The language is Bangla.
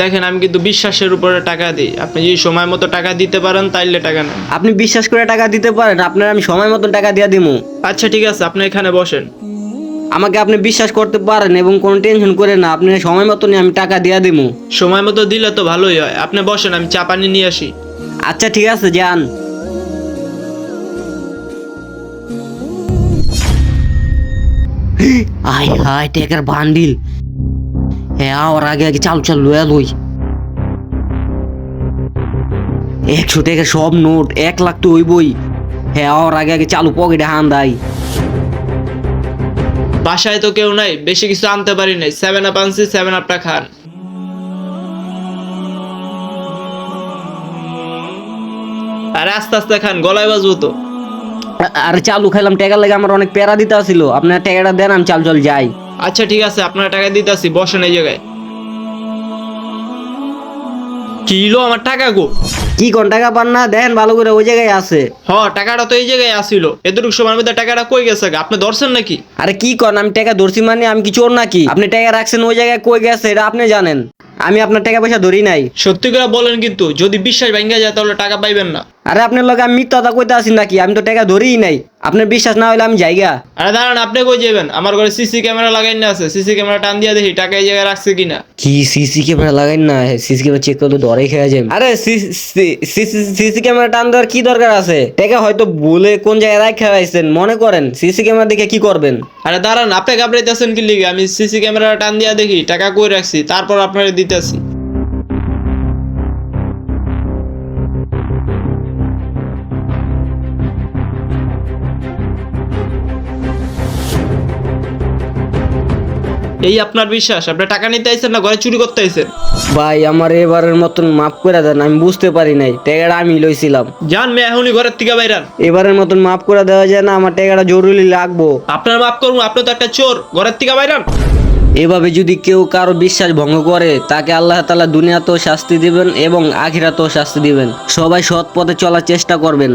দেখেন আমি কিন্তু বিশ্বাসের উপরে টাকা দিই, আপনি যদি সময় মতো টাকা দিতে পারেন তাইলে টাকা নেন। আপনি বিশ্বাস করে টাকা দিতে পারেন, আপনার আমি সময় মতন টাকা দিয়ে দিমু। আচ্ছা ঠিক আছে, আপনি এখানে বসেন। আমাকে আপনি বিশ্বাস করতে পারেন এবং কোনো টেনশন করে না, আপনি সময় মতনই আমি টাকা দিয়ে দিমু। সময় মতো দিলে তো ভালোই হয়, আপনি বসেন, আমি চা পানি নিয়ে আসি। আচ্ছা ঠিক আছে, যান। আয় হায় টেকার বান্ডিল। হ্যাঁ ওর আগে আগে চালু চালু লয়া লই। 100 টাকা সব নোট, 1 লাখ তো হইবই। হ্যাঁ ওর আগে আগে চালু পকেটে হান দেয়। বাসায় তো কেউ নাই, বেশি কিছু আনতে পারি নাই, 7 আপ আনছি, 7 আপটা খান। আরে আস্তে আস্তে খান, গলায় বাজবো তো। আরে চালু খাইলাম, টাকার লাগে আমার অনেক প্যারা দিতে আসছিল। আপনার টাকাটা দেন, আমি চাল যাই। আচ্ছা ঠিক আছে, আপনার টাকা দিতেছি, বসেন এই জায়গায়। কিলো আমার টাকা গো? কি কোন টাকা পান না? দেখেন ভালো করে, ওই জায়গায় আছে। টাকাটা তো এই জায়গায় আসিল, এতটুকু সময়ের মধ্যে টাকাটা কই গেছে গা? আপনি ধরছেন নাকি? আরে কি কন, আমি টাকা ধরছি মানে আমি কি চোর নাকি? আপনি টাকা রাখছেন ওই জায়গায়, কই গেছে এটা আপনি জানেন। আমি আপনার টাকা পয়সা ধরি নাই। সত্যি করে বলেন, কিন্তু যদি বিশ্বাস ভেঙে যায় তাহলে টাকা পাইবেন না। আরে আপনার লগে আমি মিথ্যা কথা কইতে আসি নাকি? আমি তো টাকা ধরিই নাই। আপনার বিশ্বাস না হলে আমি যাইগা। আরে দাঁড়ান, আপনি কই যাবেন? আমার ঘরে সিসি ক্যামেরা লাগাই না আছে, সিসি ক্যামেরা টান দিয়ে দেখি টাকা এই জায়গায় রাখছে কিনা। কি সিসি ক্যামেরা লাগাই না? সিসি ক্যামেরা চেক করলে ধরে খেয়ে যাবে। আরে সিসি ক্যামেরা টান দেওয়ার কি দরকার আছে? টাকা হয়তো ভুলে কোন জায়গায় রাখা রাখছেন, মনে করেন সিসি ক্যামেরা দেখে কি করবেন? আরে দাঁড়ান, আপনি ঘাবড়াইতেছেন কি লিগে? আমি সিসি ক্যামেরা টান দিয়া দেখি টাকা কই রাখছি, তারপর আপনারে দিতেছি। এই আপনার বিশ্বাস? আপনি টাকা নিতে আইছেন না ঘরে চুরি করতে আইছেন? ভাই আমার এবারের মতন মাফ করে দেন, আমি বুঝতে পারি নাই, টাকাটা আমি লইছিলাম। যান মেয়ে, এখনই ঘরের থেকে বাইরান। এবারের মতন মাফ করে দেওয়া যায় না? আমার টাকাটা জরুরি লাগবো। আপনার মাফ করবো? আপনি তো একটা চোর, ঘরের থেকে বাইরান। এভাবে যদি কেউ কারো বিশ্বাস ভঙ্গ করে, তাকে আল্লাহ তাআলা দুনিয়াতেও শাস্তি দিবেন এবং আখিরাতেও শাস্তি দিবেন। সবাই সৎ পথে চলার চেষ্টা করবেন।